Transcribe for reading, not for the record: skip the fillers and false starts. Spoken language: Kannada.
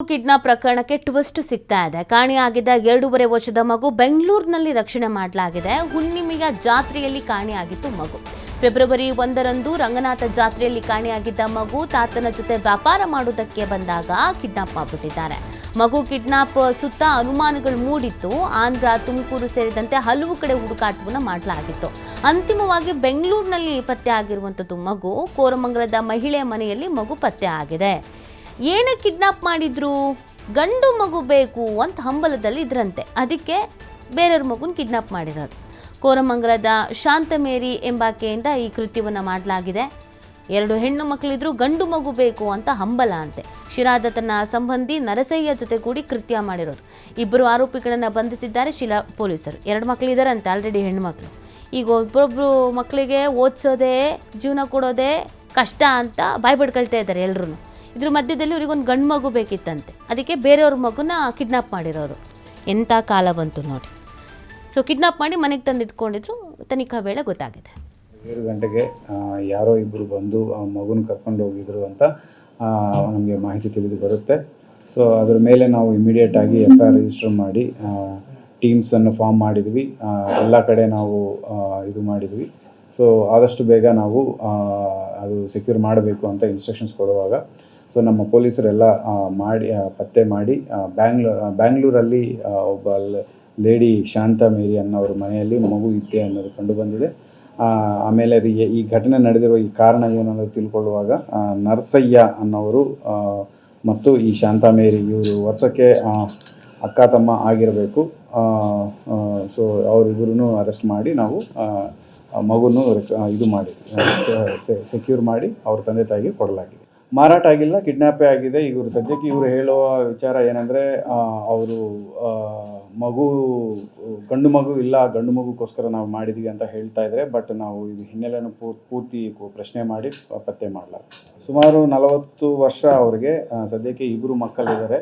ಕಿಡ್ನಾಪ್ ಪ್ರಕರಣಕ್ಕೆ ಟ್ವಿಸ್ಟ್ ಸಿಗ್ತಾ ಇದೆ. ಕಾಣೆಯಾಗಿದ್ದ 2.5 ವರ್ಷದ ಮಗು ಬೆಂಗಳೂರಿನಲ್ಲಿ ರಕ್ಷಣೆ ಮಾಡಲಾಗಿದೆ. ಹುಣ್ಣಿಮೆಯ ಜಾತ್ರೆಯಲ್ಲಿ ಕಾಣೆಯಾಗಿತ್ತು ಮಗು. ಫೆಬ್ರವರಿ 1ರಂದು ರಂಗನಾಥ ಜಾತ್ರೆಯಲ್ಲಿ ಕಾಣೆಯಾಗಿದ್ದ ಮಗು ತಾತನ ಜೊತೆ ವ್ಯಾಪಾರ ಮಾಡುವುದಕ್ಕೆ ಬಂದಾಗ ಕಿಡ್ನಾಪ್ ಮಾಡಿಬಿಟ್ಟಿದ್ದಾರೆ. ಮಗು ಕಿಡ್ನಾಪ್ ಸುತ್ತ ಅನುಮಾನಗಳು ಮೂಡಿತ್ತು. ಆಂಧ್ರ, ತುಮಕೂರು ಸೇರಿದಂತೆ ಹಲವು ಕಡೆ ಹುಡುಕಾಟವನ್ನು ಮಾಡಲಾಗಿತ್ತು. ಅಂತಿಮವಾಗಿ ಬೆಂಗಳೂರಿನಲ್ಲಿ ಪತ್ತೆ ಆಗಿರುವಂಥದ್ದು ಮಗು. ಕೋರಮಂಗಲದ ಮಹಿಳೆಯ ಮನೆಯಲ್ಲಿ ಮಗು ಪತ್ತೆ ಆಗಿದೆ. ಏನೇ ಕಿಡ್ನಾಪ್ ಮಾಡಿದ್ರು, ಗಂಡು ಮಗು ಬೇಕು ಅಂತ ಹಂಬಲದಲ್ಲಿ ಇದ್ರಂತೆ. ಅದಕ್ಕೆ ಬೇರೆಯವ್ರ ಮಗುನ ಕಿಡ್ನಾಪ್ ಮಾಡಿರೋದು. ಕೋರಮಂಗಲದ ಶಾಂತಮೇರಿ ಎಂಬಾಕೆಯಿಂದ ಈ ಕೃತ್ಯವನ್ನು ಮಾಡಲಾಗಿದೆ. 2 ಹೆಣ್ಣು ಮಕ್ಕಳಿದ್ರು, ಗಂಡು ಮಗು ಬೇಕು ಅಂತ ಹಂಬಲ ಅಂತೆ. ಶಿರಾದ ತನ್ನ ಸಂಬಂಧಿ ನರಸಯ್ಯ ಜೊತೆ ಕೂಡಿ ಕೃತ್ಯ ಮಾಡಿರೋದು. 2 ಆರೋಪಿಗಳನ್ನು ಬಂಧಿಸಿದ್ದಾರೆ ಶಿರಾ ಪೊಲೀಸರು. 2 ಮಕ್ಕಳಿದ್ದಾರಂತೆ, ಆಲ್ರೆಡಿ ಹೆಣ್ಣು ಮಕ್ಕಳು. ಈಗ ಒಬ್ಬೊಬ್ರು ಮಕ್ಕಳಿಗೆ ಓದಿಸೋದೇ, ಜೀವನ ಕೊಡೋದೇ ಕಷ್ಟ ಅಂತ ಬಾಯ್ ಬಿಡ್ಕೊಳ್ತಾ ಇದ್ದಾರೆ ಎಲ್ಲರೂ. ಇದ್ರ ಮಧ್ಯದಲ್ಲಿ ಇವರಿಗೊಂದು ಗಂಡು ಮಗು ಬೇಕಿತ್ತಂತೆ. ಅದಕ್ಕೆ ಬೇರೆಯವ್ರ ಮಗುನ ಕಿಡ್ನಾಪ್ ಮಾಡಿರೋದು. ಎಂಥ ಕಾಲ ಬಂತು ನೋಡಿ. ಸೊ ಕಿಡ್ನಾಪ್ ಮಾಡಿ ಮನೆಗೆ ತಂದು ಇಟ್ಕೊಂಡಿದ್ರು. ತನಿಖಾ ವೇಳೆ ಗೊತ್ತಾಗಿದೆ. 7 ಗಂಟೆಗೆ ಯಾರೋ ಇಬ್ಬರು ಬಂದು ಆ ಮಗುನ ಕರ್ಕೊಂಡು ಹೋಗಿದ್ರು ಅಂತ ನಮಗೆ ಮಾಹಿತಿ ತಿಳಿದು ಬರುತ್ತೆ. ಸೊ ಅದ್ರ ಮೇಲೆ ನಾವು ಇಮಿಡಿಯೇಟಾಗಿ FIR ರಿಜಿಸ್ಟರ್ ಮಾಡಿ ಟೀಮ್ಸನ್ನು ಫಾರ್ಮ್ ಮಾಡಿದ್ವಿ. ಎಲ್ಲ ಕಡೆ ನಾವು ಇದು ಮಾಡಿದ್ವಿ. ಸೊ ಆದಷ್ಟು ಬೇಗ ನಾವು ಅದು ಸೆಕ್ಯೂರ್ ಮಾಡಬೇಕು ಅಂತ ಇನ್ಸ್ಟ್ರಕ್ಷನ್ಸ್ ಕೊಡುವಾಗ ಸೊ ನಮ್ಮ ಪೊಲೀಸರೆಲ್ಲ ಪತ್ತೆ ಮಾಡಿ ಬ್ಯಾಂಗ್ಳೂರಲ್ಲಿ ಒಬ್ಬ ಲೇಡಿ ಶಾಂತಮೇರಿ ಅನ್ನೋರ ಮನೆಯಲ್ಲಿ ಮಗು ಇದ್ದೆ ಅನ್ನೋದು ಕಂಡು ಬಂದಿದೆ. ಆಮೇಲೆ ಅದು ಈ ಘಟನೆ ನಡೆದಿರುವ ಈ ಕಾರಣ ಏನನ್ನೋದು ತಿಳ್ಕೊಳ್ಳುವಾಗ ನರಸಯ್ಯ ಅನ್ನೋರು ಮತ್ತು ಈ ಶಾಂತಮೇರಿ ಇವರು ವರ್ಷಕ್ಕೆ ಅಕ್ಕ ತಮ್ಮ ಆಗಿರಬೇಕು. ಸೊ ಅವರಿಬ್ಬರೂ ಅರೆಸ್ಟ್ ಮಾಡಿ ನಾವು ಮಗುನು ಇದು ಮಾಡಿ ಸೆಕ್ಯೂರ್ ಮಾಡಿ ಅವ್ರ ತಂದೆ ತಾಯಿಗೆ ಕೊಡಲಾಗಿದೆ. ಮಾರಾಟ ಆಗಿಲ್ಲ, ಕಿಡ್ನಾಪೇ ಆಗಿದೆ. ಇವರು ಸದ್ಯಕ್ಕೆ ಇವರು ಹೇಳುವ ವಿಚಾರ ಏನಂದರೆ ಅವರು ಮಗು ಗಂಡು ಮಗು ಇಲ್ಲ, ಗಂಡು ಮಗುಗೋಸ್ಕರ ನಾವು ಮಾಡಿದ್ವಿ ಅಂತ ಹೇಳ್ತಾ ಇದ್ದಾರೆ. ಬಟ್ ನಾವು ಇದು ಹಿನ್ನೆಲೆಯನ್ನು ಪೂರ್ತಿ ಪ್ರಶ್ನೆ ಮಾಡಿ ಪತ್ತೆ ಮಾಡಲಾಗಿದೆ. ಸುಮಾರು 40 ವರ್ಷ ಅವ್ರಿಗೆ. ಸದ್ಯಕ್ಕೆ 2 ಮಕ್ಕಳಿದ್ದಾರೆ.